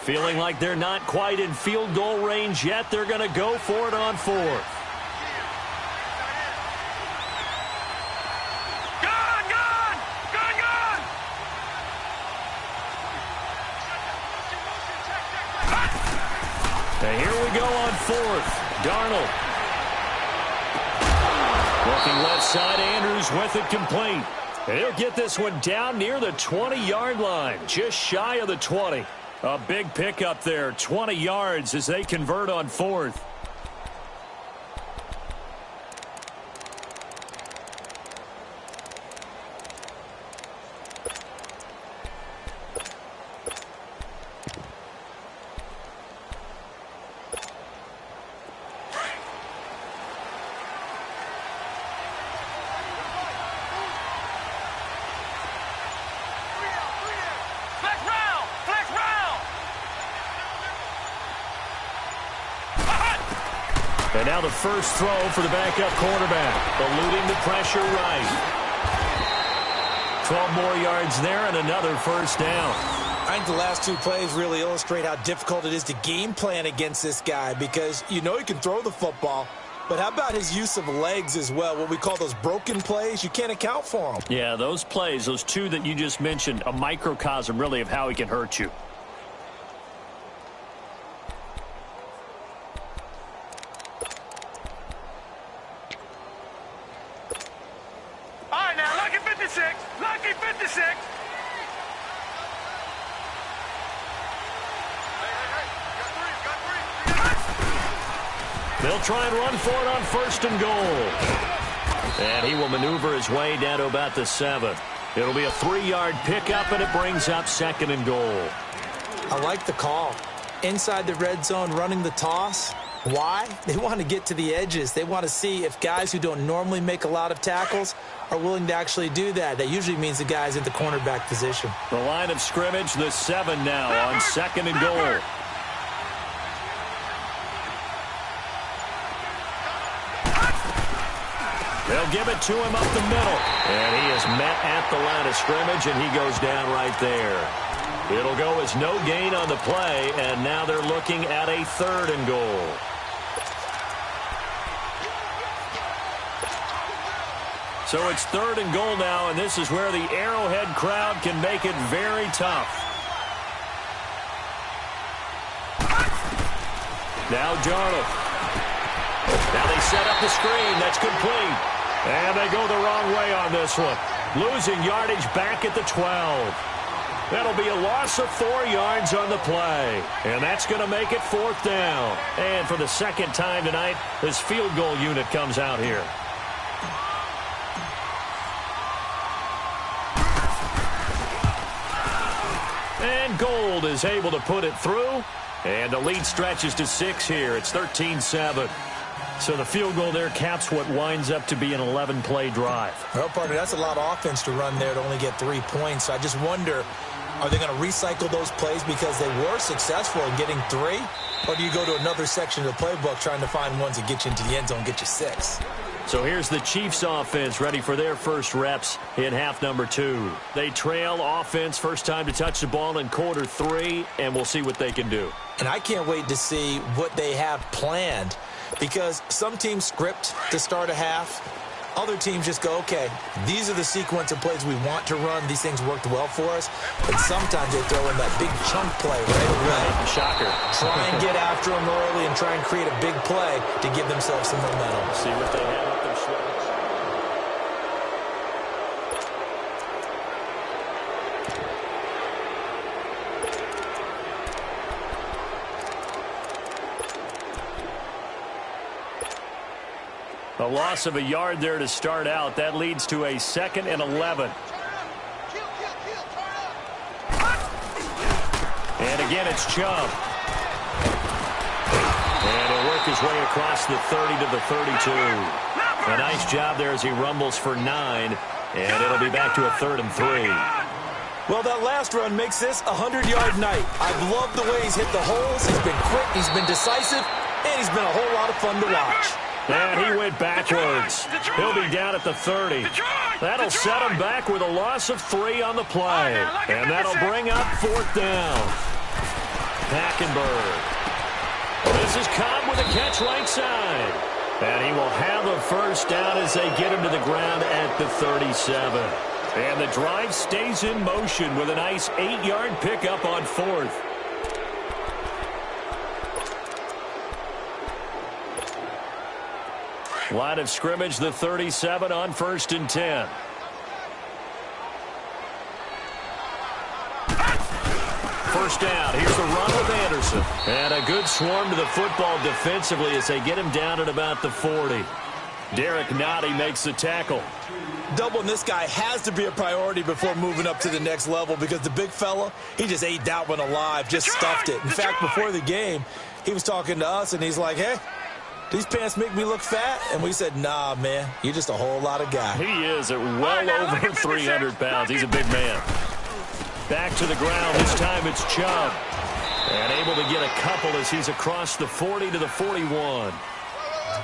Feeling like they're not quite in field goal range yet. They're going to go for it on fourth. And here we go on fourth. Darnold. Looking left side, Andrews with it complete. And he'll get this one down near the 20-yard line, just shy of the 20. A big pickup there, 20 yards as they convert on fourth. And now the first throw for the backup quarterback, eluding the pressure right. 12 more yards there and another first down. I think the last two plays really illustrate how difficult it is to game plan against this guy because you know he can throw the football, but how about his use of legs as well? What we call those broken plays, you can't account for them. Yeah, those plays, those two that you just mentioned, a microcosm really of how he can hurt you. Lucky 56. They'll try and run for it on first and goal. And he will maneuver his way down to about the 7. It'll be a 3-yard pickup, and it brings up second and goal. I like the call. Inside the red zone, running the toss. Why? They want to get to the edges. They want to see if guys who don't normally make a lot of tackles are willing to actually do that. That usually means the guy's at the cornerback position. The line of scrimmage, the 7 now on second and goal. They'll give it to him up the middle. And he is met at the line of scrimmage, and he goes down right there. It'll go as no gain on the play, and now they're looking at a third and goal. So it's third and goal now, and this is where the Arrowhead crowd can make it very tough. Now Darnold. Now they set up the screen. That's complete. And they go the wrong way on this one. Losing yardage back at the 12. That'll be a loss of 4 yards on the play. And that's going to make it fourth down. And for the second time tonight, this field goal unit comes out here. And Gold is able to put it through. And the lead stretches to 6 here. It's 13-7. So the field goal there caps what winds up to be an 11-play drive. Well, partner, that's a lot of offense to run there to only get 3 points. So I just wonder, are they going to recycle those plays because they were successful in getting 3? Or do you go to another section of the playbook trying to find ones that get you into the end zone and get you 6? So here's the Chiefs offense ready for their first reps in half number 2. They trail offense, first time to touch the ball in quarter 3, and we'll see what they can do. And I can't wait to see what they have planned, because some teams script to start a half. Other teams just go, okay, these are the sequence of plays we want to run. These things worked well for us. And sometimes they throw in that big chunk play right away. Shocker. Try and get after them early and try and create a big play to give themselves some momentum. See what they have up their sleeves. A loss of a yard there to start out. That leads to a 2nd and 11. And again, it's Chubb. And he'll work his way across the 30 to the 32. A nice job there as he rumbles for 9. And it'll be back to a 3rd and 3. Well, that last run makes this a 100-yard night. I've loved the way he's hit the holes. He's been quick, he's been decisive, and he's been a whole lot of fun to watch. And he went backwards. He'll be down at the 30. That'll set him back with a loss of 3 on the play. And that'll bring up 4th down. Hackenberg. This is Cobb with a catch right side. And he will have a first down as they get him to the ground at the 37. And the drive stays in motion with a nice 8-yard pickup on fourth. Line of scrimmage, the 37 on 1st and 10. First down. Here's the run with Anderson. And a good swarm to the football defensively as they get him down at about the 40. Derek Nottie makes the tackle. Doubling this guy has to be a priority before moving up to the next level because the big fella, he just ate that one alive, just stuffed it. In fact, before the game, he was talking to us, and he's like, hey, these pants make me look fat? And we said, nah, man, you're just a whole lot of guy. He is at well over 300 pounds. He's a big man. Back to the ground. This time it's Chubb. And able to get a couple as he's across the 40 to the 41.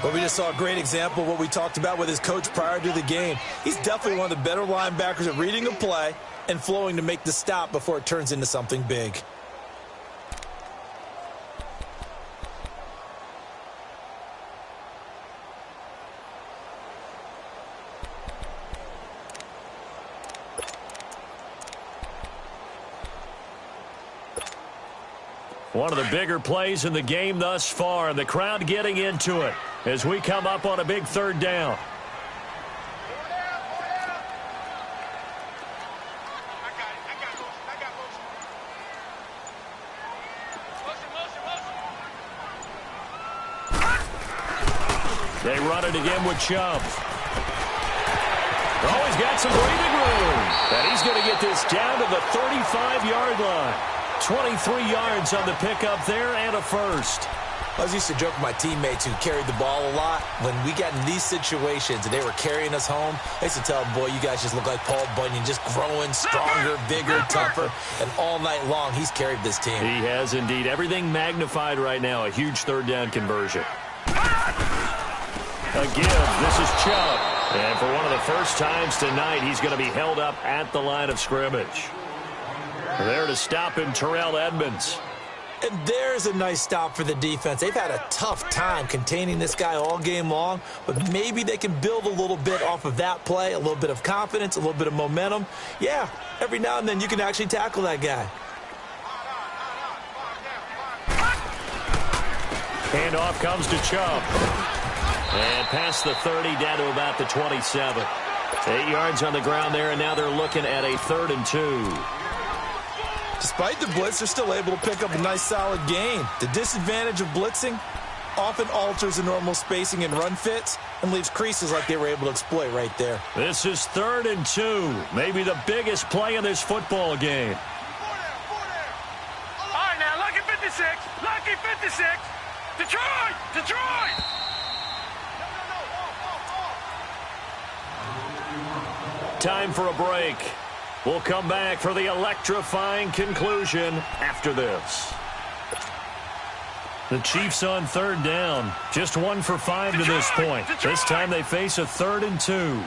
Well, we just saw a great example of what we talked about with his coach prior to the game. He's definitely one of the better linebackers at reading a play and flowing to make the stop before it turns into something big. One of the bigger plays in the game thus far, and the crowd getting into it as we come up on a big 3rd down. They run it again with Chubb. Oh, he's got some breathing room. And he's going to get this down to the 35-yard line. 23 yards on the pickup there and a first. I was used to joke with my teammates who carried the ball a lot. When we got in these situations and they were carrying us home, I used to tell them, boy, you guys just look like Paul Bunyan, just growing stronger, bigger, tougher. And all night long, he's carried this team. He has indeed. Everything magnified right now. A huge 3rd down conversion. Again, this is Chubb. And for one of the first times tonight, he's going to be held up at the line of scrimmage. There to stop him, Terrell Edmonds. And there's a nice stop for the defense. They've had a tough time containing this guy all game long, but maybe they can build a little bit off of that play, a little bit of confidence, a little bit of momentum. Yeah, every now and then you can actually tackle that guy. Handoff comes to Chubb. And past the 30 down to about the 27. 8 yards on the ground there, and now they're looking at a 3rd and 2. Despite the blitz, they're still able to pick up a nice, solid gain. The disadvantage of blitzing often alters the normal spacing and run fits and leaves creases like they were able to exploit right there. This is 3rd and 2. Maybe the biggest play in this football game. All right, now, lucky 56. Lucky 56. Detroit! Detroit! Time for a break. We'll come back for the electrifying conclusion after this. The Chiefs on 3rd down. Just 1 for 5 to this point. This time they face a 3rd and 2.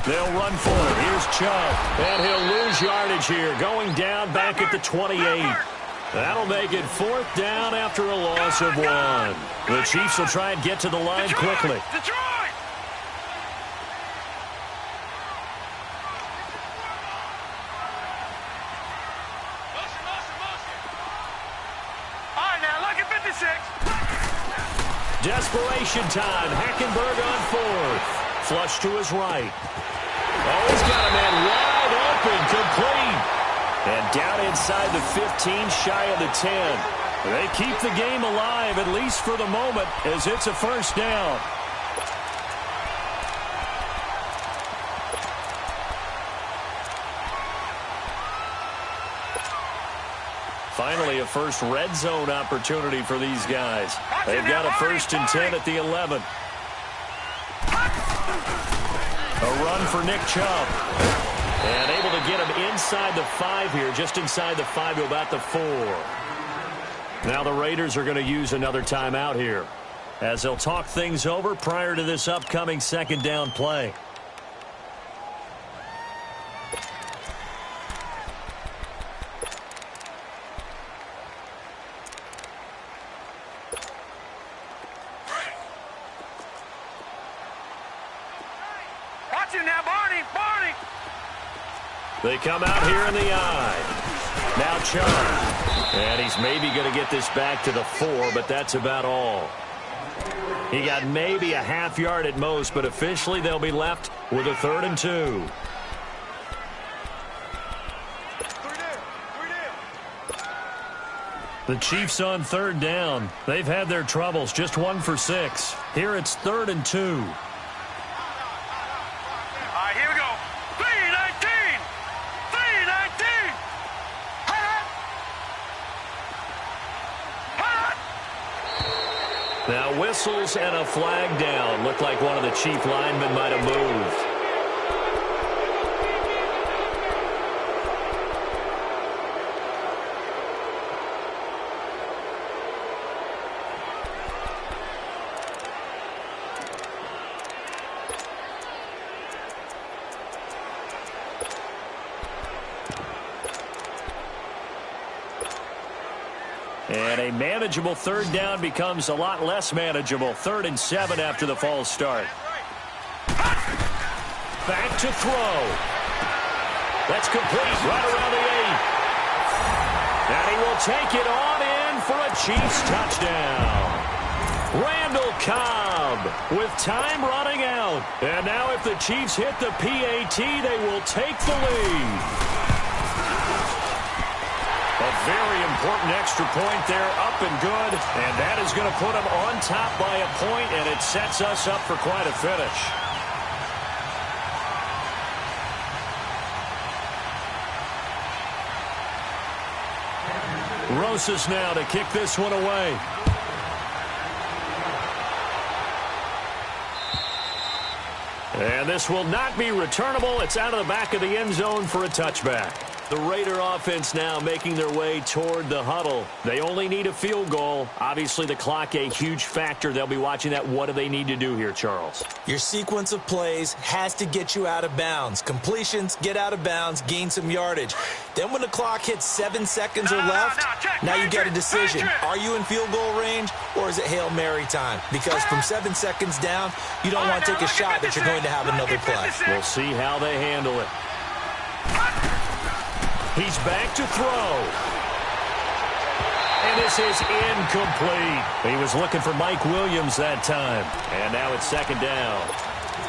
They'll run for it. Here's Chubb. And he'll lose yardage here. Going down back at the 28. That'll make it 4th down after a loss of 1. The Chiefs will try and get to the line quickly. Detroit! All right, now, lucky 56. Desperation time. Hackenberg on 4th. Flush to his right. Oh, he's got a man wide open, complete. And down inside the 15, shy of the 10. They keep the game alive, at least for the moment, as it's a first down. Finally, a first red zone opportunity for these guys. They've got a 1st and 10 at the 11. A run for Nick Chubb. And able to get him inside the 5 here, just inside the 5 to about the 4. Now the Raiders are going to use another timeout here. as they'll talk things over prior to this upcoming second down play. Watch him now, Barney! Barney! They come out here in the eye. Now Chubb. And he's maybe going to get this back to the 4, but that's about all. He got maybe a half yard at most, but officially they'll be left with a 3rd and 2. The Chiefs on 3rd down. They've had their troubles, just 1 for 6. Here it's 3rd and 2. All right, here we go. 3-19! 3-19! Now whistles and a flag down. Looked like one of the Chief linemen might have moved. And a manageable 3rd down becomes a lot less manageable. 3rd and 7 after the false start. Back to throw. That's complete right around the 8. And he will take it on in for a Chiefs touchdown. Randall Cobb with time running out. And now if the Chiefs hit the PAT, they will take the lead. A very important extra point there, up and good, and that is going to put them on top by a point, and it sets us up for quite a finish. Rosas now to kick this one away. And this will not be returnable. It's out of the back of the end zone for a touchback. The Raider offense now making their way toward the huddle. They only need a field goal. Obviously, the clock a huge factor. They'll be watching that. What do they need to do here, Charles? Your sequence of plays has to get you out of bounds. Completions, get out of bounds, gain some yardage. Then when the clock hits 7 seconds or left, now you get a decision. Are you in field goal range, or is it Hail Mary time? Because from 7 seconds down, you don't want to take a shot that you're going to have another play. We'll see how they handle it. He's back to throw. And this is incomplete. He was looking for Mike Williams that time. And now it's 2nd down.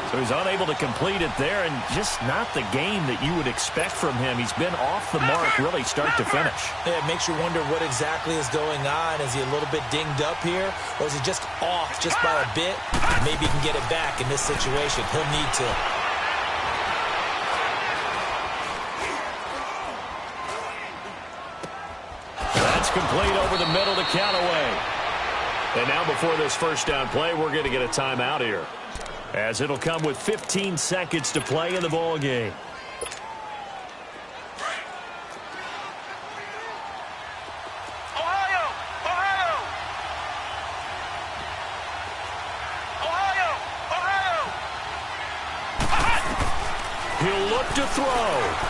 So he's unable to complete it there, and just not the game that you would expect from him. He's been off the mark really start to finish. Yeah, it makes you wonder what exactly is going on. Is he a little bit dinged up here, or is he just off just by a bit? Maybe he can get it back in this situation. He'll need to. Complete over the middle to Callaway. And now before this first down play, we're going to get a timeout here, as it'll come with 15 seconds to play in the ball game. Ohio! Ohio! Ohio! Ohio! He'll look to throw.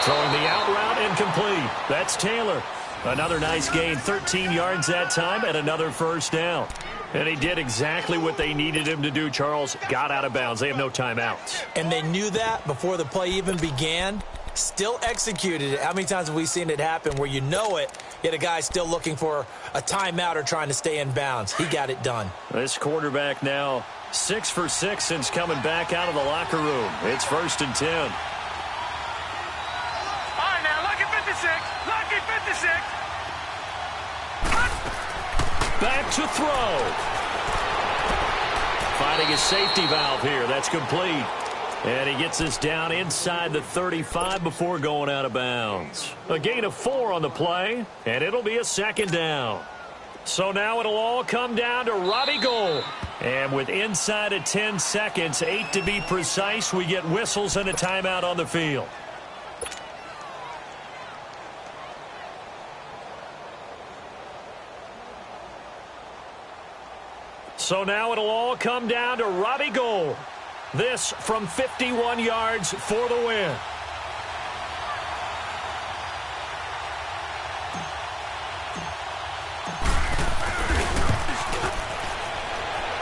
Throwing the out route incomplete. That's Taylor. Another nice gain, 13 yards that time, and another first down. And he did exactly what they needed him to do, Charles. Got out of bounds. They have no timeouts. And they knew that before the play even began. Still executed it. How many times have we seen it happen where you know it, yet a guy's still looking for a timeout or trying to stay in bounds? He got it done. This quarterback now 6 for 6 since coming back out of the locker room. It's 1st and 10. Lucky 56. Back to throw. Finding a safety valve here. That's complete. And he gets us down inside the 35 before going out of bounds. A gain of 4 on the play, and it'll be a 2nd down. So now it'll all come down to Robbie Gould. And with inside of 10 seconds, 8 to be precise, we get whistles and a timeout on the field. So now it'll all come down to Robbie Gould. This from 51 yards for the win.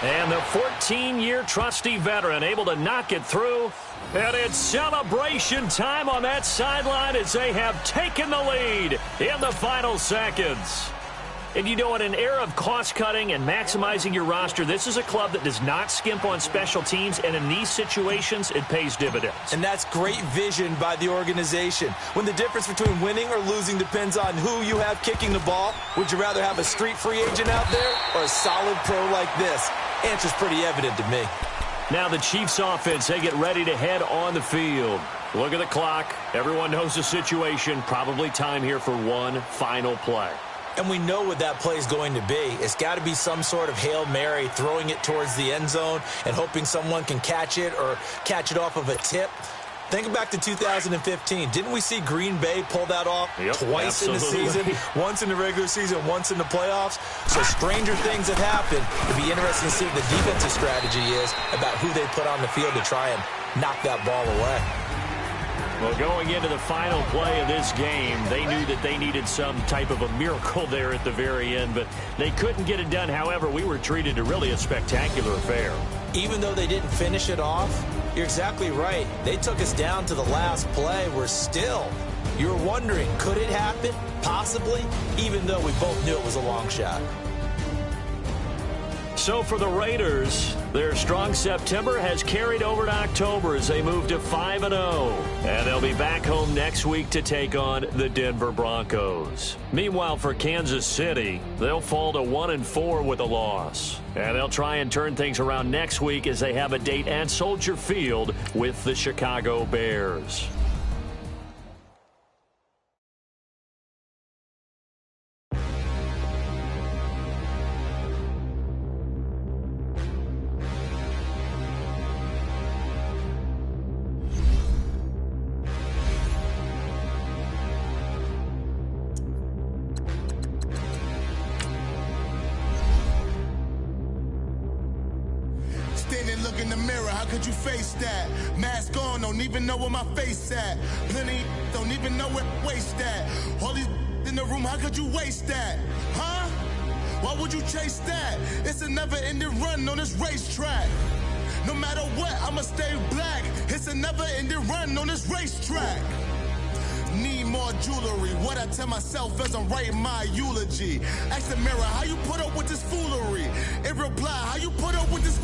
And the 14-year trusty veteran able to knock it through. And it's celebration time on that sideline as they have taken the lead in the final seconds. And you know, in an era of cost-cutting and maximizing your roster, this is a club that does not skimp on special teams, and in these situations, it pays dividends. And that's great vision by the organization. When the difference between winning or losing depends on who you have kicking the ball, would you rather have a street free agent out there or a solid pro like this? Answer's pretty evident to me. Now the Chiefs offense, they get ready to head on the field. Look at the clock. Everyone knows the situation. Probably time here for one final play. And we know what that play is going to be. It's got to be some sort of Hail Mary, throwing it towards the end zone and hoping someone can catch it or catch it off of a tip. Think back to 2015. Didn't we see Green Bay pull that off twice in the season? Once in the regular season, once in the playoffs. So stranger things have happened. It'll be interesting to see what the defensive strategy is about who they put on the field to try and knock that ball away. Well, going into the final play of this game, they knew that they needed some type of a miracle there at the very end, but they couldn't get it done. However, we were treated to really a spectacular affair. Even though they didn't finish it off, you're exactly right. They took us down to the last play. You're wondering, could it happen? Possibly, even though we both knew it was a long shot. So for the Raiders, their strong September has carried over to October as they move to 5-0. And they'll be back home next week to take on the Denver Broncos. Meanwhile, for Kansas City, they'll fall to 1-4 with a loss. And they'll try and turn things around next week as they have a date at Soldier Field with the Chicago Bears. Look in the mirror, how could you face that? Mask on, don't even know where my face at. Plenty don't even know where waste at. All these in the room, how could you waste that? Huh? Why would you chase that? It's a never-ending run on this racetrack. No matter what, I'ma stay black. It's a never-ending run on this racetrack. Need more jewelry. What I tell myself as I'm writing my eulogy. Ask the mirror, how you put up with this foolery? In reply, how you put up with this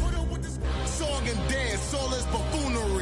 song and dance, all this buffoonery.